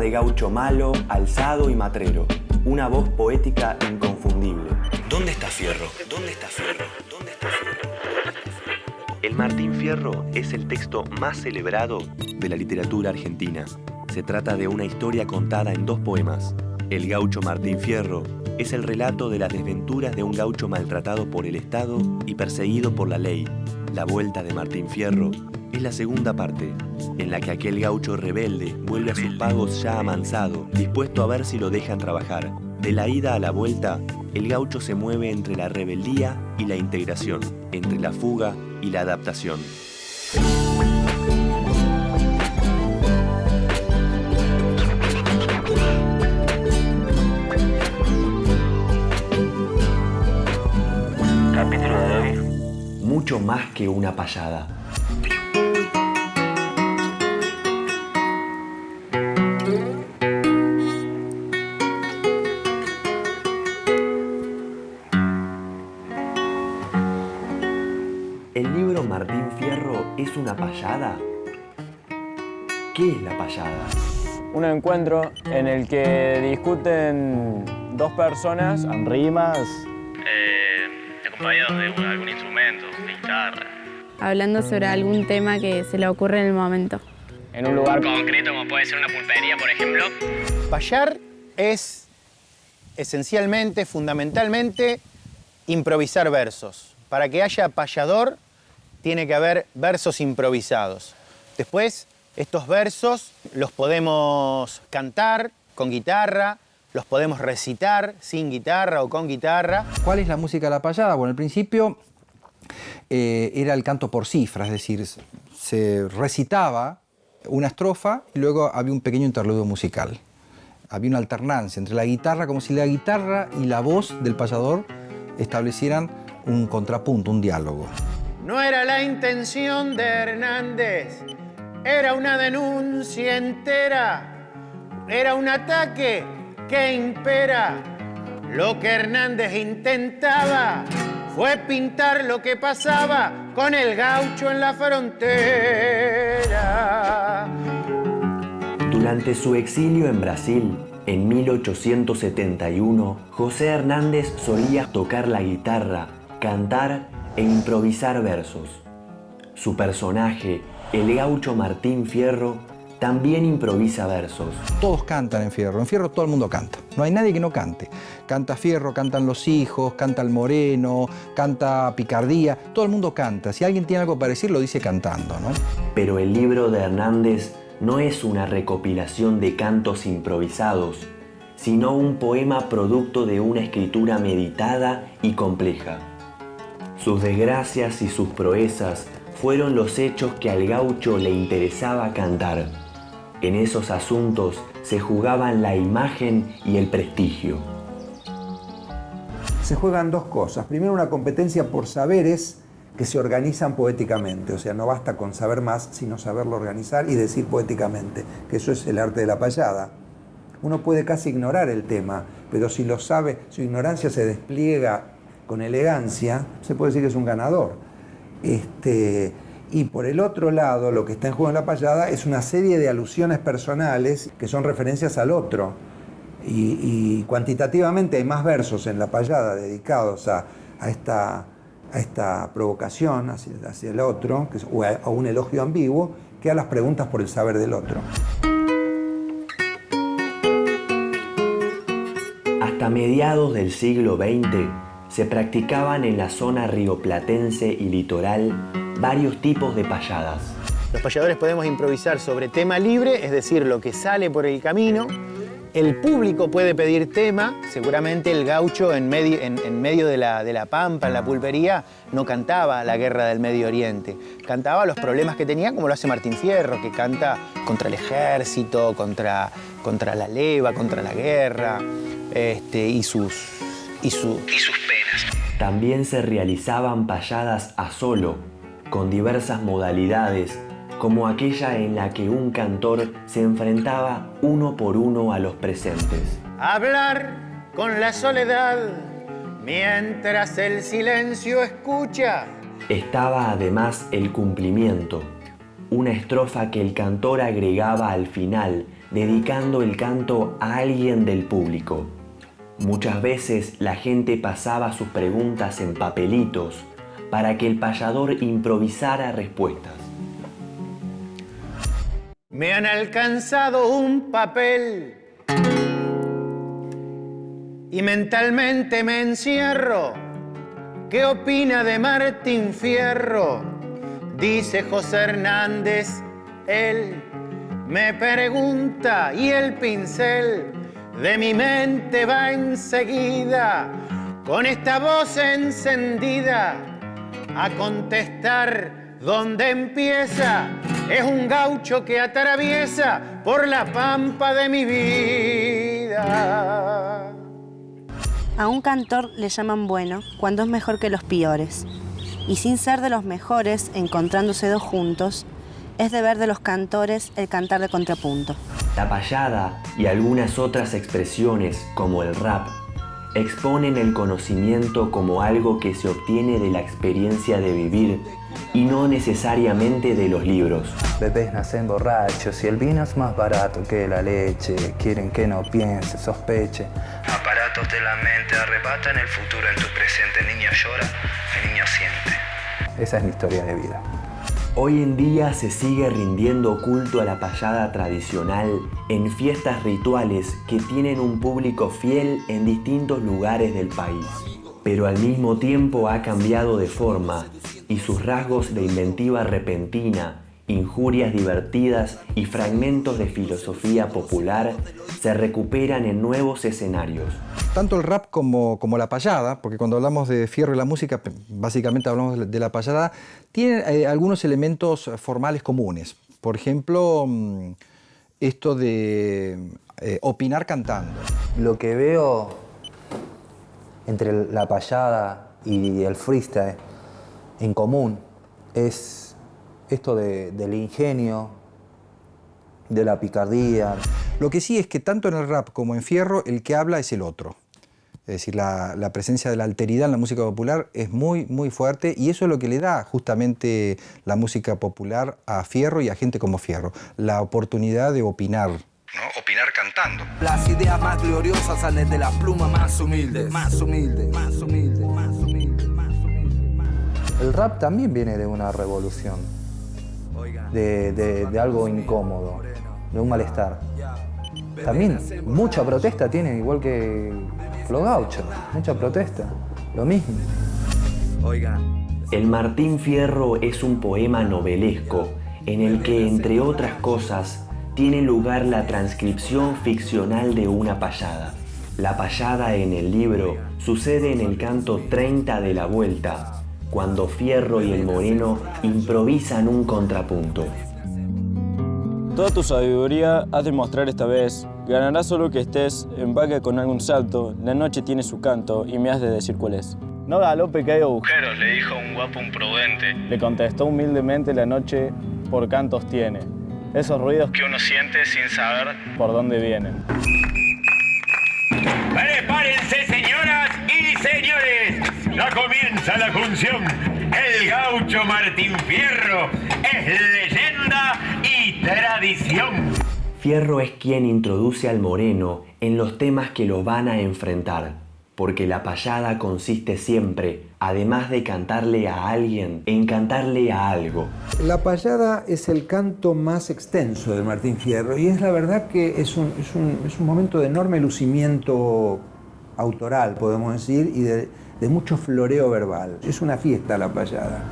de gaucho malo, alzado y matrero. Una voz poética inconfundible. ¿Dónde está Fierro? ¿Dónde está Fierro? ¿Dónde está Fierro? El Martín Fierro es el texto más celebrado de la literatura argentina. Se trata de una historia contada en 2 poemas. El gaucho Martín Fierro es el relato de las desventuras de un gaucho maltratado por el Estado y perseguido por la ley. La vuelta de Martín Fierro es la segunda parte, en la que aquel gaucho rebelde vuelve a sus pagos ya amansado, dispuesto a ver si lo dejan trabajar. De la ida a la vuelta, el gaucho se mueve entre la rebeldía y la integración, entre la fuga y la adaptación. Capítulo de hoy. Mucho más que una payada. ¿El libro Martín Fierro es una payada? ¿Qué es la payada? Un encuentro en el que discuten 2 personas en rimas, acompañados de algún instrumento, guitarra. Hablando sobre algún tema que se le ocurre en el momento. en un lugar Concreto, como puede ser una pulpería, por ejemplo. Payar es esencialmente, fundamentalmente, improvisar versos. Para que haya payador, tiene que haber versos improvisados. Después, estos versos los podemos cantar con guitarra, los podemos recitar sin guitarra o con guitarra. ¿Cuál es la música de la payada? Bueno, al principio era el canto por cifras, es decir, se recitaba una estrofa y luego había un pequeño interludio musical. Había una alternancia entre la guitarra, como si la guitarra y la voz del payador establecieran un contrapunto, un diálogo. No era la intención de Hernández, era una denuncia entera, era un ataque que impera. Lo que Hernández intentaba fue pintar lo que pasaba con el gaucho en la frontera. Durante su exilio en Brasil, en 1871, José Hernández solía tocar la guitarra, cantar e improvisar versos. Su personaje, el gaucho Martín Fierro, también improvisa versos. Todos cantan en Fierro todo el mundo canta. No hay nadie que no cante. Canta Fierro, cantan los hijos, canta el Moreno, canta Picardía, todo el mundo canta. Si alguien tiene algo para decir, lo dice cantando, ¿no? Pero el libro de Hernández no es una recopilación de cantos improvisados, sino un poema producto de una escritura meditada y compleja. Sus desgracias y sus proezas fueron los hechos que al gaucho le interesaba cantar. En esos asuntos se jugaban la imagen y el prestigio. Se juegan 2 cosas. Primero, una competencia por saberes que se organizan poéticamente. O sea, no basta con saber más, sino saberlo organizar y decir poéticamente, que eso es el arte de la payada. Uno puede casi ignorar el tema, pero si lo sabe, su ignorancia se despliega con elegancia, se puede decir que es un ganador. Y por el otro lado, lo que está en juego en la payada es una serie de alusiones personales que son referencias al otro. Y cuantitativamente hay más versos en la payada dedicados a esta provocación hacia el otro, o a un elogio ambiguo, que a las preguntas por el saber del otro. Hasta mediados del siglo XX se practicaban en la zona rioplatense y litoral varios tipos de payadas. Los payadores podemos improvisar sobre tema libre, es decir, lo que sale por el camino. El público puede pedir tema. Seguramente el gaucho en medio de la pampa, en la pulpería, no cantaba la guerra del Medio Oriente. Cantaba los problemas que tenía, como lo hace Martín Fierro, que canta contra el ejército, contra la leva, contra la guerra, y sus penas. También se realizaban payadas a solo, con diversas modalidades, como aquella en la que un cantor se enfrentaba uno por uno a los presentes. Hablar con la soledad mientras el silencio escucha. Estaba además el cumplimiento, una estrofa que el cantor agregaba al final dedicando el canto a alguien del público. Muchas veces la gente pasaba sus preguntas en papelitos para que el payador improvisara respuestas. Me han alcanzado un papel y mentalmente me encierro. ¿Qué opina de Martín Fierro? Dice José Hernández, él me pregunta y el pincel de mi mente va enseguida con esta voz encendida a contestar dónde empieza. Es un gaucho que atraviesa por la pampa de mi vida. A un cantor le llaman bueno cuando es mejor que los peores. Y sin ser de los mejores, encontrándose dos juntos, es deber de los cantores el cantar de contrapunto. La payada y algunas otras expresiones, como el rap, exponen el conocimiento como algo que se obtiene de la experiencia de vivir y no necesariamente de los libros. Bebés nacen borrachos y el vino es más barato que la leche. Quieren que no piense, sospeche. Aparatos de la mente arrebatan el futuro en tu presente. El niño llora, el niño siente. Esa es mi historia de vida. Hoy en día se sigue rindiendo culto a la payada tradicional en fiestas rituales que tienen un público fiel en distintos lugares del país. Pero al mismo tiempo ha cambiado de forma y sus rasgos de inventiva repentina, injurias divertidas y fragmentos de filosofía popular se recuperan en nuevos escenarios. Tanto el rap como la payada, porque cuando hablamos de Fierro y la música, básicamente hablamos de la payada, tienen algunos elementos formales comunes. Por ejemplo, esto de opinar cantando. Lo que veo entre la payada y el freestyle en común es esto del ingenio, de la picardía. Lo que sí es que tanto en el rap como en Fierro el que habla es el otro. Es decir, la presencia de la alteridad en la música popular es muy, muy fuerte y eso es lo que le da justamente la música popular a Fierro y a gente como Fierro, la oportunidad de opinar. ¿No? Opinar cantando. Las ideas más gloriosas salen de la pluma más humilde, más humilde, más humilde, más humilde, más humilde. El rap también viene de una revolución, de algo incómodo, de un malestar. También mucha protesta tiene, igual que los gauchos, mucha protesta, lo mismo. El Martín Fierro es un poema novelesco en el que, entre otras cosas, tiene lugar la transcripción ficcional de una payada. La payada en el libro sucede en el canto 30 de la vuelta, cuando Fierro y el Moreno improvisan un contrapunto. Toda tu sabiduría has de mostrar esta vez. Ganarás solo que estés en vaca con algún salto. La noche tiene su canto y me has de decir cuál es. No galope que hay agujeros, le dijo un guapo imprudente. Le contestó humildemente la noche, por cantos tiene. Esos ruidos Que uno siente sin saber. por dónde vienen. ¡Prepárense, señoras y señores! Ya comienza la función. El gaucho Martín Fierro es leyenda y tradición. Fierro es quien introduce al Moreno en los temas que lo van a enfrentar, porque la payada consiste siempre, además de cantarle a alguien, en cantarle a algo. La payada es el canto más extenso de Martín Fierro y es la verdad que es un momento de enorme lucimiento autoral, podemos decir, y de mucho floreo verbal. Es una fiesta la payada.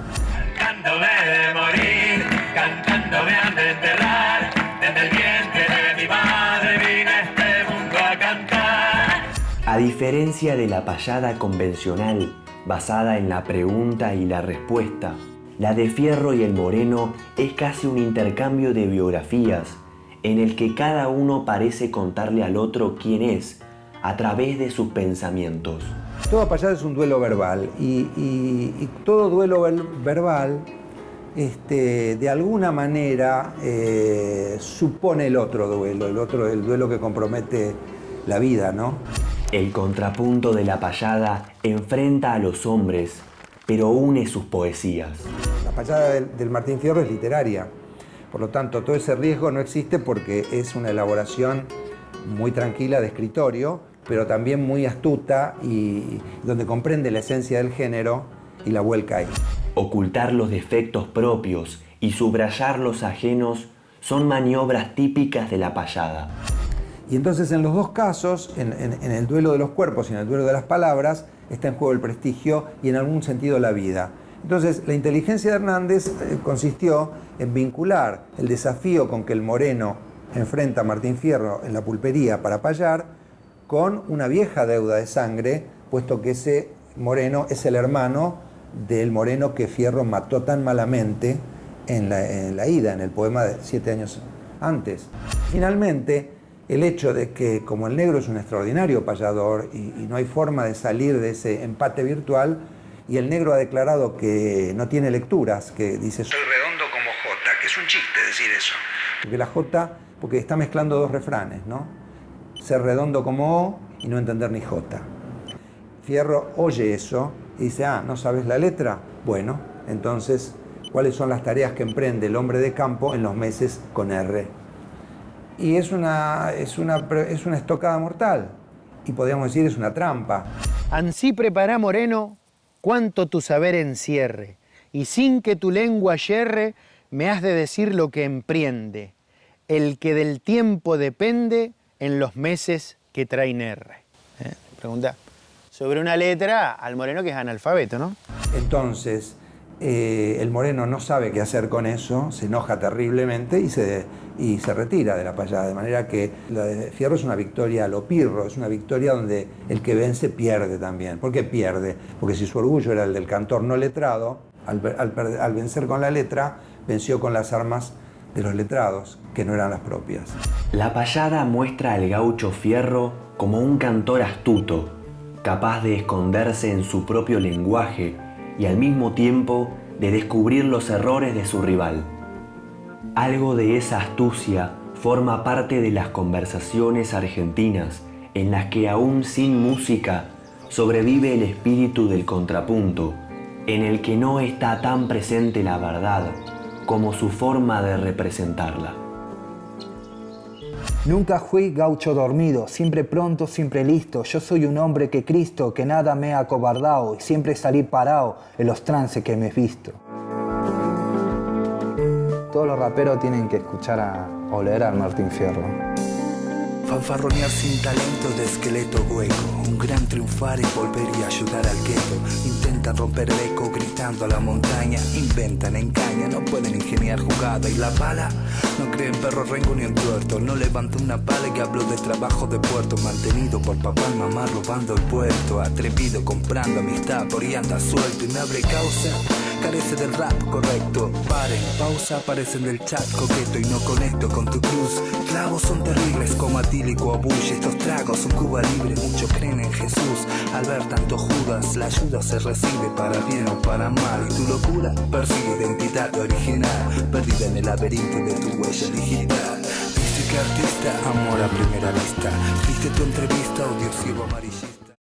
Cantándome de morir, cantándome han de enterrar, desde el vientre de mi madre vine a este mundo a cantar. A diferencia de la payada convencional, basada en la pregunta y la respuesta, la de Fierro y el Moreno es casi un intercambio de biografías, en el que cada uno parece contarle al otro quién es, a través de sus pensamientos. Toda payada es un duelo verbal y todo duelo verbal de alguna manera supone el otro duelo, el duelo que compromete la vida, ¿no? El contrapunto de la payada enfrenta a los hombres, pero une sus poesías. La payada del Martín Fierro es literaria, Por lo tanto, todo ese riesgo no existe porque es una elaboración muy tranquila de escritorio, pero también muy astuta y donde comprende la esencia del género y la vuelca ahí. Ocultar los defectos propios y subrayar los ajenos son maniobras típicas de la payada. Y entonces en los dos casos, en el duelo de los cuerpos y en el duelo de las palabras, está en juego el prestigio y en algún sentido la vida. Entonces la inteligencia de Hernández consistió en vincular el desafío con que el Moreno enfrenta a Martín Fierro en la pulpería para payar con una vieja deuda de sangre, puesto que ese Moreno es el hermano del Moreno que Fierro mató tan malamente en la ida, en el poema de 7 años antes. Finalmente, el hecho de que como el negro es un extraordinario payador y no hay forma de salir de ese empate virtual, y el negro ha declarado que no tiene lecturas, que dice soy redondo como Jota, que es un chiste decir eso. Porque la Jota, porque está mezclando dos refranes, ¿no? Ser redondo como O y no entender ni Jota. Fierro oye eso y dice, ¿no sabes la letra? Bueno, entonces, ¿cuáles son las tareas que emprende el hombre de campo en los meses con R? Y es una estocada mortal, y podríamos decir es una trampa. Ansí prepará, Moreno, cuanto tu saber encierre, y sin que tu lengua yerre, me has de decir lo que emprende, el que del tiempo depende en los meses que traen R. Pregunta sobre una letra al Moreno que es analfabeto, ¿no? Entonces, el Moreno no sabe qué hacer con eso, se enoja terriblemente y se retira de la payada, de manera que la de Fierro es una victoria a lo Pirro, es una victoria donde el que vence pierde también. ¿Por qué pierde? Porque si su orgullo era el del cantor no letrado, al vencer con la letra, venció con las armas de los letrados, que no eran las propias. La payada muestra al gaucho Fierro como un cantor astuto, capaz de esconderse en su propio lenguaje y al mismo tiempo de descubrir los errores de su rival. Algo de esa astucia forma parte de las conversaciones argentinas en las que aún sin música sobrevive el espíritu del contrapunto, en el que no está tan presente la verdad como su forma de representarla. Nunca fui gaucho dormido, siempre pronto, siempre listo. Yo soy un hombre que Cristo, que nada me ha acobardado y siempre salí parado en los trances que me he visto. Todos los raperos tienen que escuchar o leer al Martín Fierro. Fanfarronear sin talento de esqueleto hueco. Un gran triunfar y volver y ayudar al gueto. Intentan romper el eco gritando a la montaña. Inventan, engañan, no pueden ingeniar jugada. Y la bala no cree en perro rengo ni en tuerto. No levanta una pala y hablo de trabajo de puerto. Mantenido por papá y mamá robando el puerto. Atrevido comprando amistad por y anda suelto. Y me abre causa, carece del rap correcto. Paren, pausa, aparecen del chat coqueto. Y no conecto con tu cruz. Clavos son terribles como Atílico o Bush. Estos tragos son Cuba libre. Muchos creen en Jesús. Al ver tanto Judas, la ayuda se recibe para bien o para mal. Y tu locura persigue identidad original, perdida en el laberinto de tu huella digital. Viste que artista, amor a primera vista. Viste tu entrevista, odio ciego amarillista.